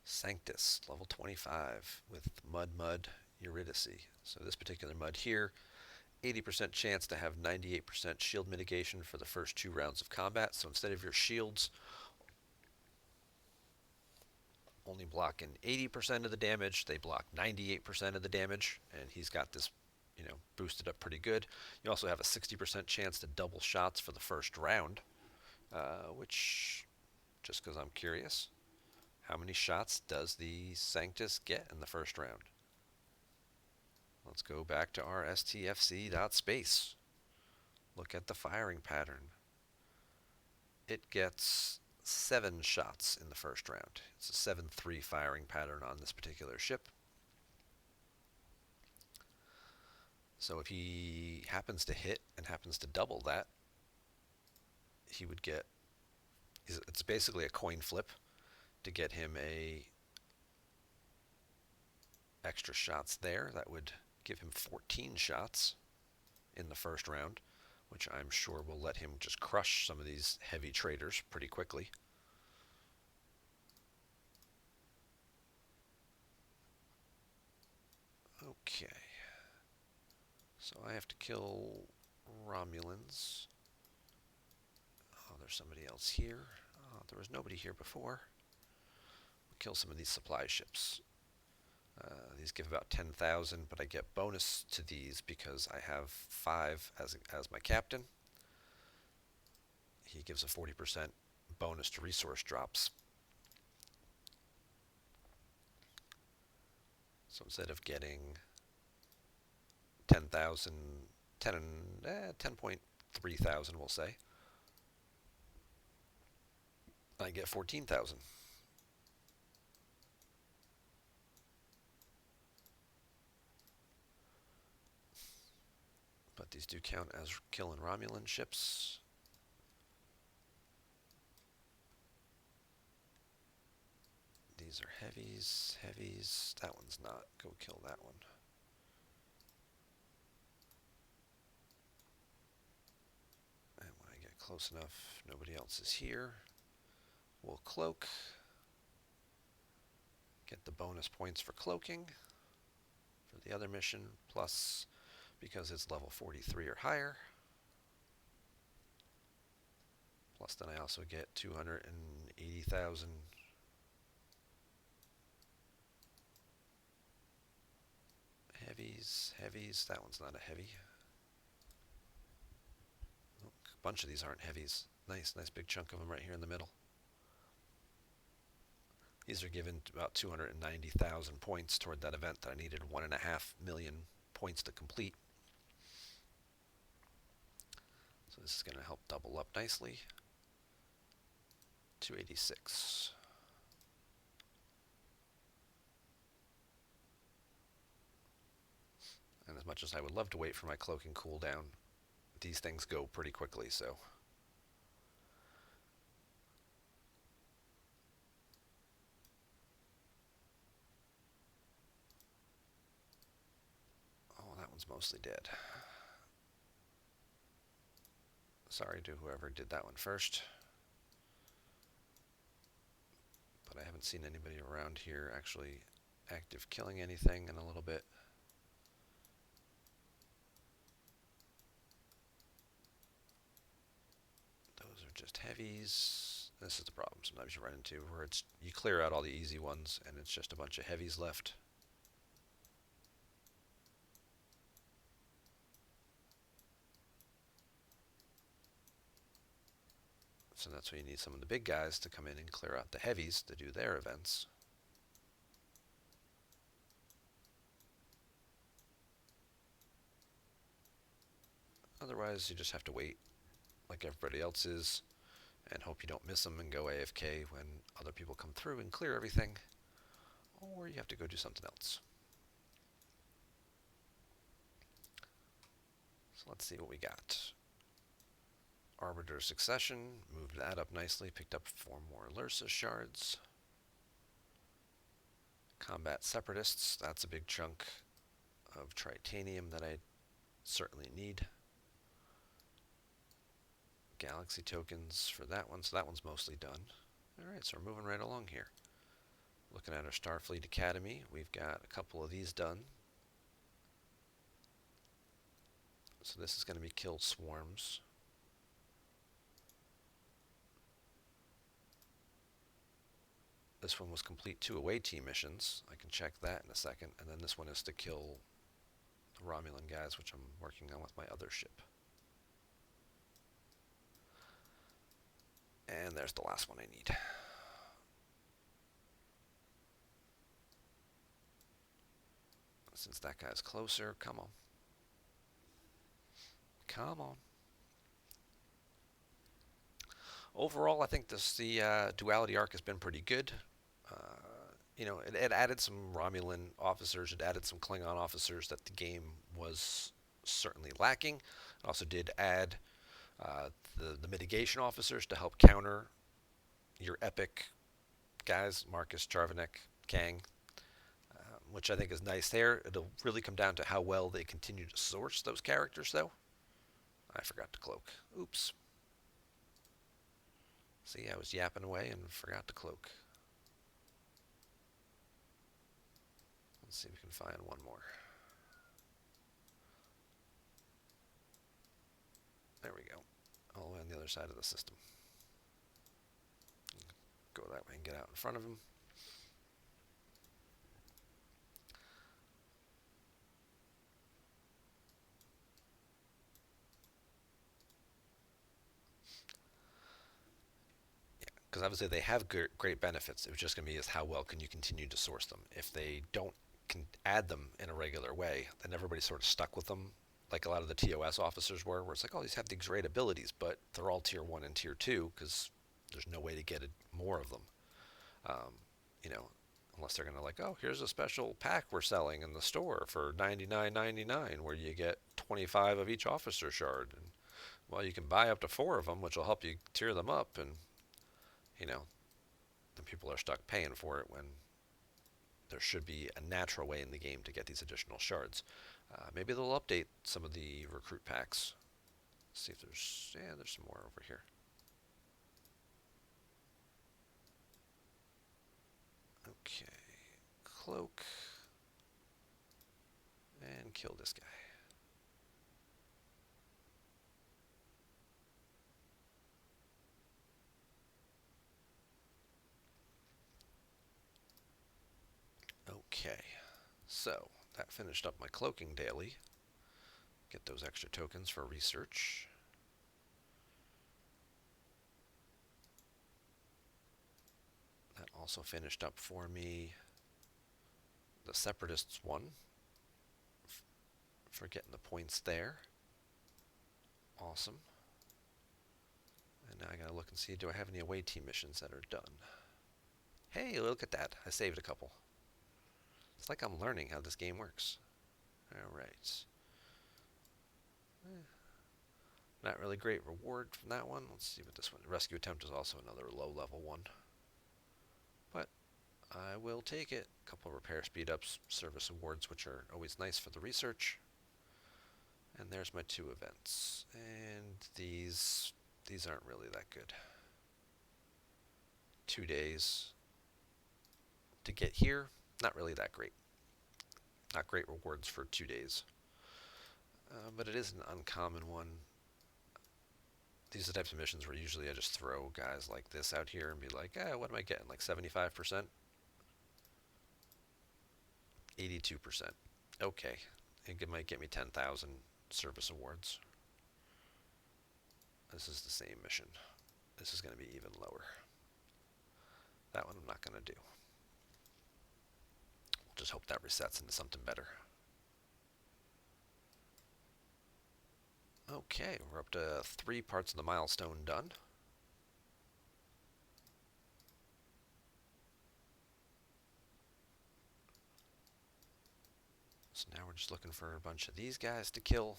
Sanctus, level 25 with Mud Eurydice. So this particular mud here, 80% chance to have 98% shield mitigation for the first 2 rounds of combat. So instead of your shields only blocking 80% of the damage, they block 98% of the damage, and he's got this, boosted up pretty good. You also have a 60% chance to double shots for the first round, which, just because I'm curious, how many shots does the Sanctus get in the first round? Let's go back to our stfc.space. Look at the firing pattern. It gets 7 shots in the first round. It's a 7-3 firing pattern on this particular ship. So if he happens to hit and happens to double that, he would get... It's basically a coin flip to get him a extra shots there. That would give him 14 shots in the first round, which I'm sure will let him just crush some of these heavy traders pretty quickly. Okay. So I have to kill Romulans. Oh, there's somebody else here. Oh, there was nobody here before. We'll kill some of these supply ships. These give about 10,000, but I get bonus to these because I have 5 as my captain. He gives a 40% bonus to resource drops. So instead of getting 10,000, 10.3 thousand, we'll say, I get 14,000. But these do count as killing Romulan ships. These are heavies, heavies. That one's not. Go kill that one. And when I get close enough, nobody else is here. We'll cloak. Get the bonus points for cloaking for the other mission, plus because it's level 43 or higher. Plus then I also get 280,000 heavies. That one's not a heavy. Oh, a bunch of these aren't heavies. Nice big chunk of them right here in the middle. These are given about 290,000 points toward that event that I needed 1.5 million points to complete. So this is going to help double up nicely. 286. And as much as I would love to wait for my cloaking cooldown, these things go pretty quickly, so. Oh, that one's mostly dead. Sorry to whoever did that one first. But I haven't seen anybody around here actually active killing anything in a little bit. just heavies. This is the problem sometimes you run into where it's you clear out all the easy ones and it's just a bunch of heavies left. So that's why you need some of the big guys to come in and clear out the heavies to do their events. Otherwise, you just have to wait like everybody else is and hope you don't miss them and go AFK when other people come through and clear everything. Or you have to go do something else. So let's see what we got. Arbiter Succession, moved that up nicely, picked up 4 more Lursa shards. Combat Separatists, that's a big chunk of Tritanium that I certainly need. Galaxy tokens for that one, so that one's mostly done. Alright, so we're moving right along here. Looking at our Starfleet Academy, we've got a couple of these done. So this is going to be kill swarms. This one was complete 2 away team missions. I can check that in a second. And then this one is to kill the Romulan guys, which I'm working on with my other ship. And there's the last one I need. Since that guy's closer, come on. Come on. Overall, I think the Duality arc has been pretty good. You know, it added some Romulan officers, it added some Klingon officers that the game was certainly lacking. It also did add the mitigation officers to help counter your epic guys, Marcus, Charvanek, Kang, which I think is nice there. It'll really come down to how well they continue to source those characters, though. I forgot to cloak. Oops. See, I was yapping away and forgot to cloak. Let's see if we can find one more. There we go. All the way on the other side of the system. Go that way and get out in front of him. Because obviously they have great benefits. It was just going to be is how well can you continue to source them. If they don't can add them in a regular way, then everybody's sort of stuck with them, like a lot of the TOS officers were, where it's like, oh, these have these great abilities, but they're all tier 1 and tier 2 because there's no way to get more of them. You know, unless they're going to like, oh, here's a special pack we're selling in the store for $99.99 where you get 25 of each officer shard. And, well, you can buy up to 4 of them, which will help you tier them up, and you know, then people are stuck paying for it when there should be a natural way in the game to get these additional shards. Maybe they'll update some of the recruit packs. Let's see if there's some more over here. Okay, cloak, and kill this guy. Okay, so that finished up my cloaking daily. Get those extra tokens for research. That also finished up for me the Separatists one for getting the points there. Awesome. And now I gotta look and see, do I have any away team missions that are done? Hey, look at that. I saved a couple. It's like I'm learning how this game works. Alright. Not really great reward from that one. Let's see what this one. Rescue attempt is also another low-level one. But I will take it. A couple of repair speed-ups, service awards, which are always nice for the research. And there's my 2 events. And these aren't really that good. 2 days to get here, not really that great. Not great rewards for 2 days. But it is an uncommon one. These are the types of missions where usually I just throw guys like this out here and be like, what am I getting? Like 75%? 82%. Okay. It might get me 10,000 service awards. This is the same mission. This is going to be even lower. That one I'm not going to do. We'll just hope that resets into something better. Okay, we're up to 3 parts of the milestone done. So now we're just looking for a bunch of these guys to kill.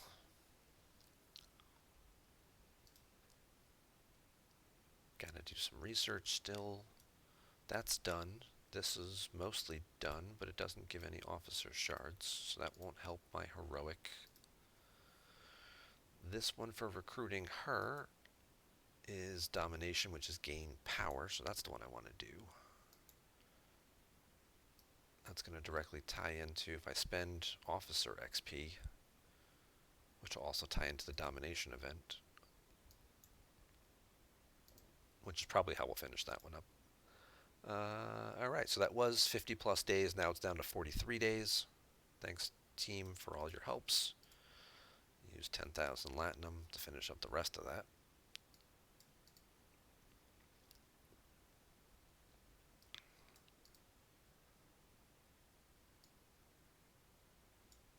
Gotta do some research still. That's done. This is mostly done, but it doesn't give any officer shards, so that won't help my heroic. This one for recruiting her is domination, which is gain power, so that's the one I want to do. That's going to directly tie into if I spend officer XP, which will also tie into the domination event, which is probably how we'll finish that one up. Alright, so that was 50 plus days. Now it's down to 43 days. Thanks, team, for all your helps. Use 10,000 Latinum to finish up the rest of that.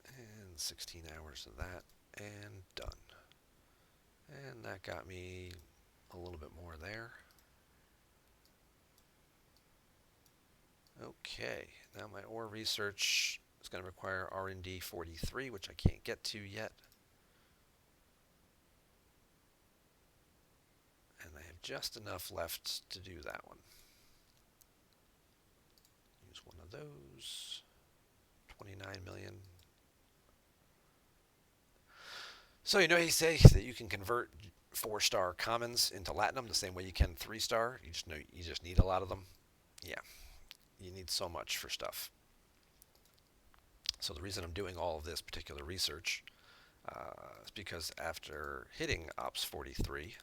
And 16 hours of that, and done. And that got me a little bit more there. Okay, now my ore research is going to require R&D 43, which I can't get to yet. And I have just enough left to do that one. Use one of those. 29 million. So you know he say that you can convert 4-star commons into Latinum the same way you can 3-star. You just know you just need a lot of them. Yeah, you need so much for stuff. So the reason I'm doing all of this particular research is because after hitting Ops 43,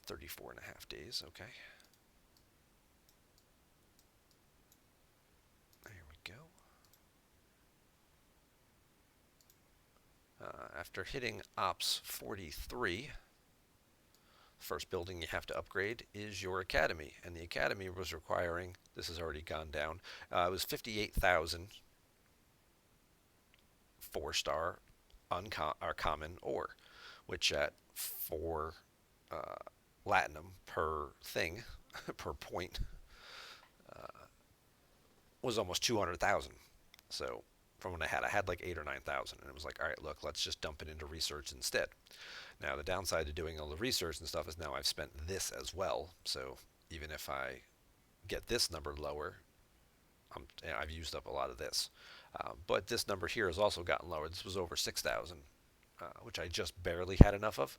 34 and a half days, okay. There we go. After hitting Ops 43, first building you have to upgrade is your academy, and the academy was requiring, this has already gone down, it was 58,000 4-star common ore, which at 4 Latinum per thing, per point, was almost 200,000. So from what I had like 8 or 9,000, and it was like, all right, look, let's just dump it into research instead. Now the downside to doing all the research and stuff is now I've spent this as well. So even if I get this number lower, I've used up a lot of this. But this number here has also gotten lower. This was over 6,000, which I just barely had enough of.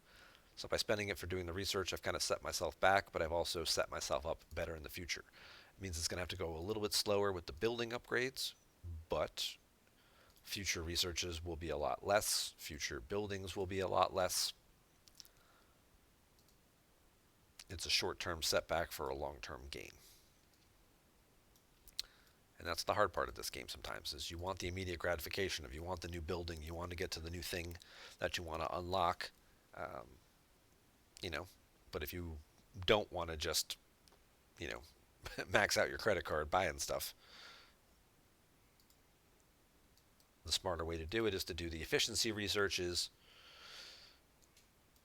So by spending it for doing the research, I've kind of set myself back, but I've also set myself up better in the future. It means it's going to have to go a little bit slower with the building upgrades, but future researches will be a lot less. Future buildings will be a lot less. It's a short-term setback for a long-term gain. And that's the hard part of this game sometimes, is you want the immediate gratification of you want the new building, you want to get to the new thing that you want to unlock, you know, but if you don't want to just, you know, max out your credit card buying stuff, the smarter way to do it is to do the efficiency researches.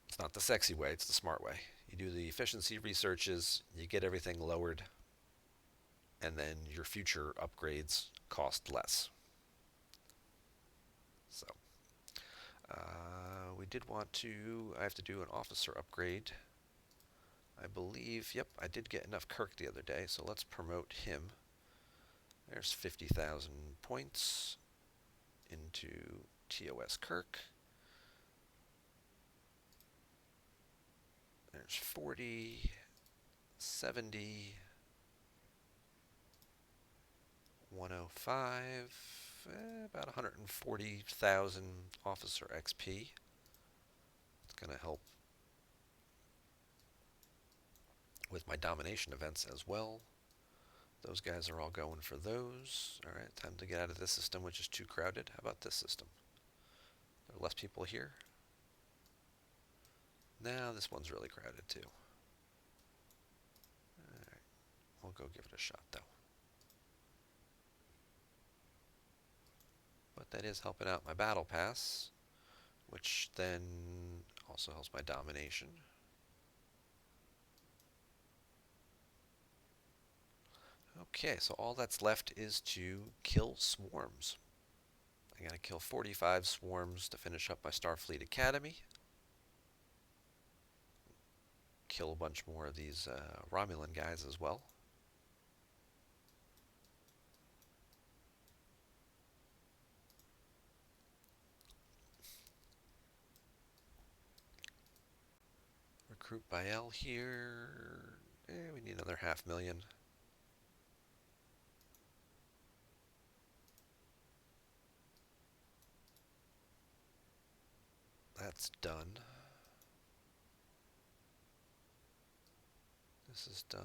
It's not the sexy way, it's the smart way. You do the efficiency researches, you get everything lowered, and then your future upgrades cost less. So, we did want to, I have to do an officer upgrade. I believe, yep, I did get enough Kirk the other day, so let's promote him. There's 50,000 points into TOS Kirk. There's 40, 70, 105, about 140,000 officer XP. It's going to help with my domination events as well. Those guys are all going for those. All right, time to get out of this system, which is too crowded. How about this system? There are less people here. Now this one's really crowded too. All right, we'll go give it a shot though. But that is helping out my battle pass, which then also helps my domination. Okay, so all that's left is to kill swarms. I gotta kill 45 swarms to finish up my Starfleet Academy. Kill a bunch more of these Romulan guys as well. Recruit by L here. We need another 500,000. That's done. This is done.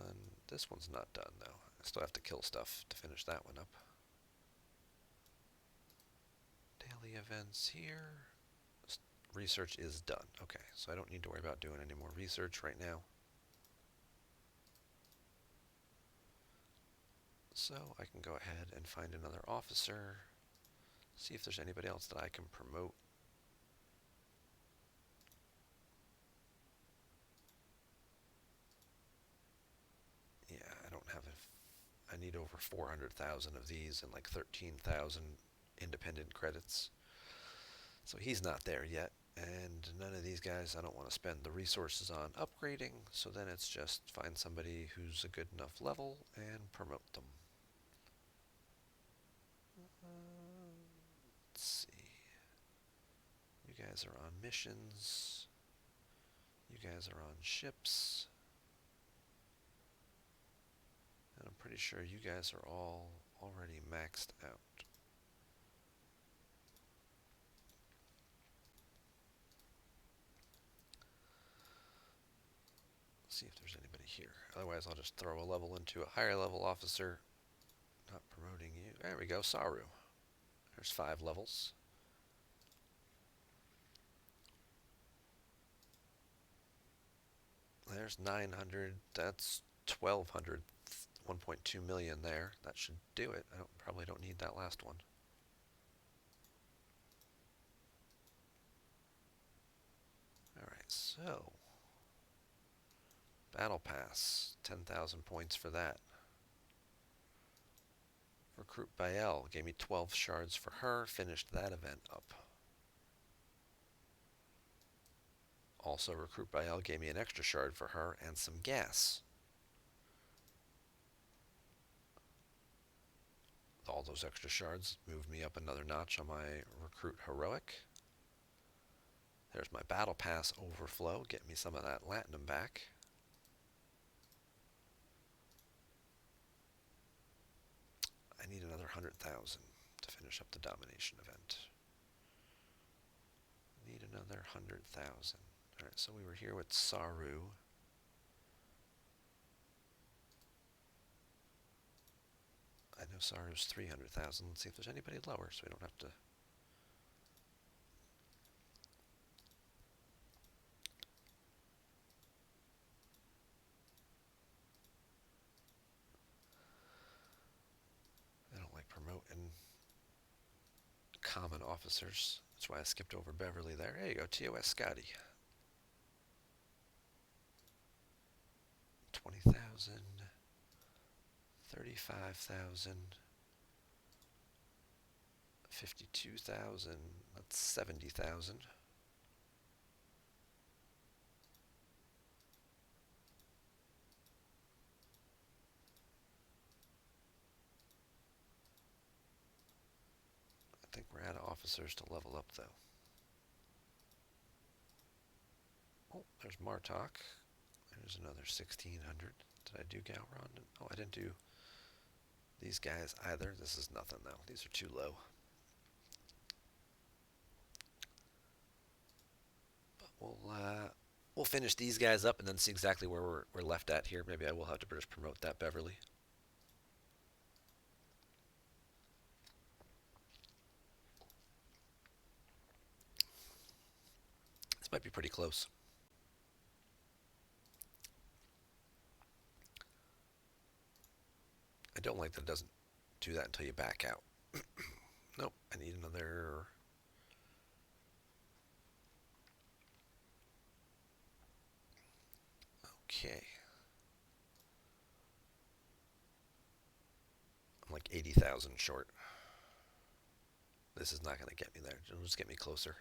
This one's not done though. I still have to kill stuff to finish that one up. Daily events here. Research is done. Okay, so I don't need to worry about doing any more research right now. So I can go ahead and find another officer. See if there's anybody else that I can promote. Yeah, I don't have I need over 400,000 of these and like 13,000 independent credits. So he's not there yet, and none of these guys I don't want to spend the resources on upgrading, so then it's just find somebody who's a good enough level and promote them. Let's see. You guys are on missions. You guys are on ships. And I'm pretty sure you guys are all already maxed out. See if there's anybody here. Otherwise, I'll just throw a level into a higher level officer. Not promoting you. There we go, Saru. There's 5 levels. There's 900. That's 1,200. 1.2 million there. That should do it. I probably don't need that last one. Alright, so Battle Pass, 10,000 points for that. Recruit by L, gave me 12 shards for her, finished that event up. Also, Recruit by L gave me an extra shard for her and some gas. All those extra shards moved me up another notch on my Recruit Heroic. There's my Battle Pass overflow, get me some of that Latinum back. I need another 100,000 to finish up the domination event. Need another 100,000. Alright, so we were here with Saru. I know Saru's 300,000. Let's see if there's anybody lower so we don't have to. I don't like promoting common officers. That's why I skipped over Beverly there. There you go, TOS Scotty. 20,000, 35,000, 52,000, that's 70,000. I think we're out of officers to level up though. Oh, there's Martok. There's another 1,600. Did I do Gowron? Oh, I didn't do these guys either. This is nothing though. These are too low. But we'll finish these guys up and then see exactly where we're left at here. Maybe I will have to just promote that Beverly. This might be pretty close. I don't like that it doesn't do that until you back out. Nope, I need another. Okay. I'm like 80,000 short. This is not going to get me there. It'll just get me closer.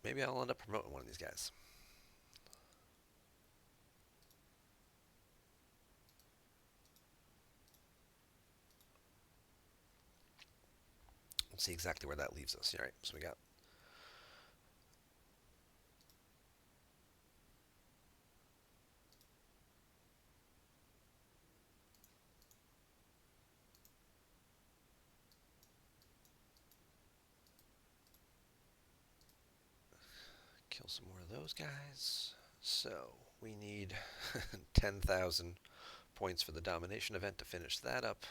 Maybe I'll end up promoting one of these guys. We'll see exactly where that leaves us. All right, so we got kill some more of those guys. So we need 10,000 points for the domination event to finish that up.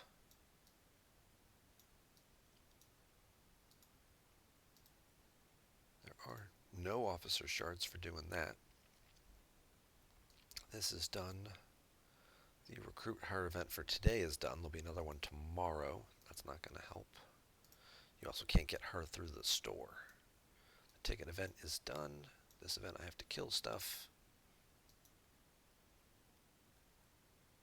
There are no officer shards for doing that. This is done. The recruit her event for today is done. There'll be another one tomorrow. That's not going to help. You also can't get her through the store. The ticket event is done. This event I have to kill stuff.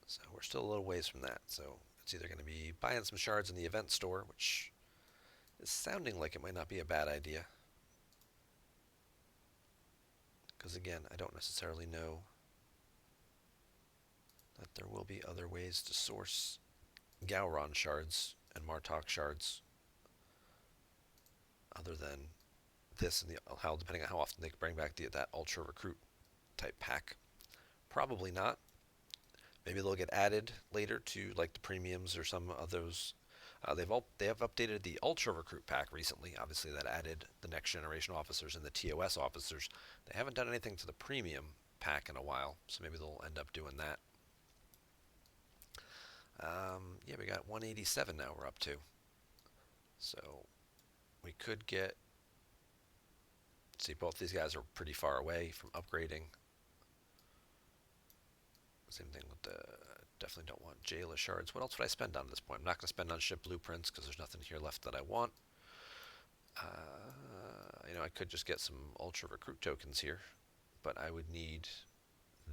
So we're still a little ways from that. So it's either going to be buying some shards in the event store, which is sounding like it might not be a bad idea. Because again, I don't necessarily know that there will be other ways to source Gowron shards and Martok shards other than this and how, depending on how often they bring back that ultra recruit type pack. Probably not. Maybe they'll get added later to like the premiums or some of those. They have updated the ultra recruit pack recently. Obviously, that added the next generation officers and the TOS officers. They haven't done anything to the premium pack in a while, so maybe they'll end up doing that. Yeah, we got 187 now. We're up to. So we could get. See, both these guys are pretty far away from upgrading. Same thing with the. Definitely don't want Jayla shards. What else would I spend on at this point? I'm not going to spend on ship blueprints because there's nothing here left that I want. I could just get some ultra recruit tokens here, but I would need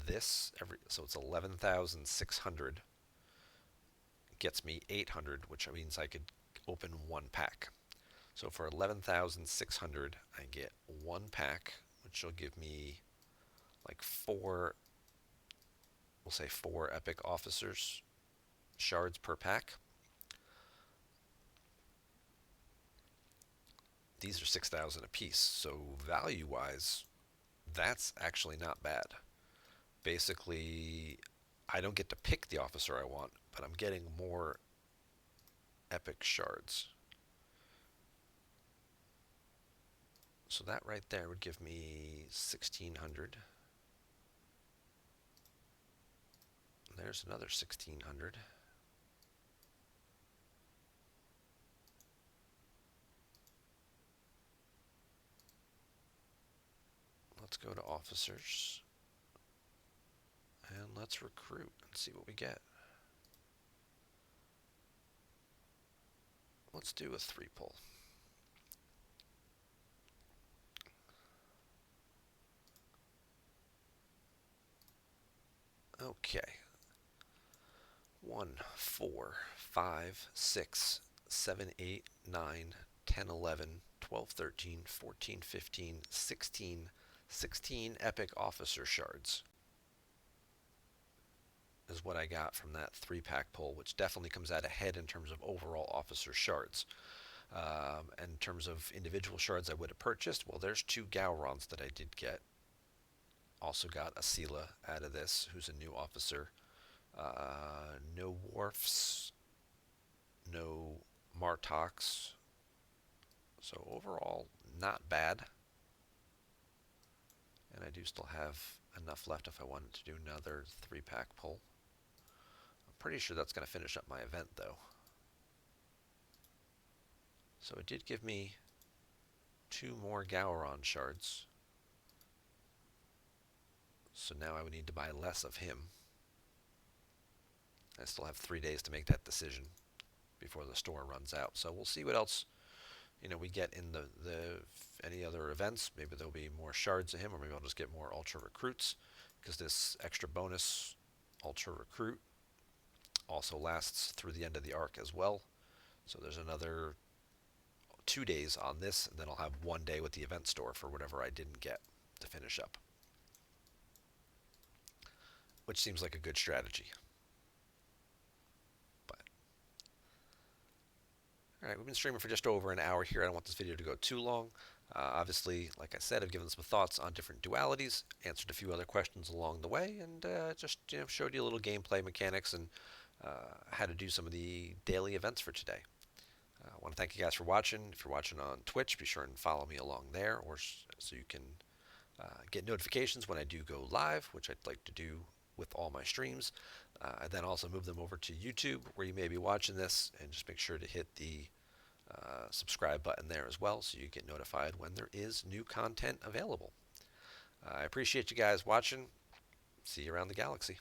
this so it's 11,600. Gets me 800, which means I could open one pack. So for 11,600, I get one pack, which will give me like four. We'll say 4 epic officers shards per pack. These are 6,000 apiece, so value-wise, that's actually not bad. Basically, I don't get to pick the officer I want, but I'm getting more epic shards. So that right there would give me 1,600. There's another 1,600. Let's go to officers. And let's recruit and see what we get. Let's do a 3-pull. Okay. 1, 4, 5, 6, 7, 8, 9, 10, 11, 12, 13, 14, 15, 16, 16 epic officer shards is what I got from that 3-pack pull, which definitely comes out ahead in terms of overall officer shards. And in terms of individual shards I would have purchased, well, there's 2 Gowrons that I did get. Also got Asila out of this, who's a new officer. No wharfs, no Martox. So overall, not bad. And I do still have enough left if I wanted to do another 3-pack pull. I'm pretty sure that's going to finish up my event, though. So it did give me 2 more Gowron shards. So now I would need to buy less of him. I still have 3 days to make that decision before the store runs out. So we'll see what else we get in the any other events. Maybe there'll be more shards of him, or maybe I'll just get more ultra recruits, because this extra bonus ultra recruit also lasts through the end of the arc as well. So there's another 2 days on this, and then I'll have 1 day with the event store for whatever I didn't get to finish up, which seems like a good strategy. But all right, we've been streaming for just over an hour here. I don't want this video to go too long. Obviously, like I said, I've given some thoughts on different dualities, answered a few other questions along the way, and just showed you a little gameplay mechanics and how to do some of the daily events for today. I want to thank you guys for watching. If you're watching on Twitch, be sure and follow me along there, or so you can get notifications when I do go live, which I'd like to do with all my streams. I then also move them over to YouTube, where you may be watching this, and just make sure to hit the subscribe button there as well, so you get notified when there is new content available. I appreciate you guys watching. See you around the galaxy.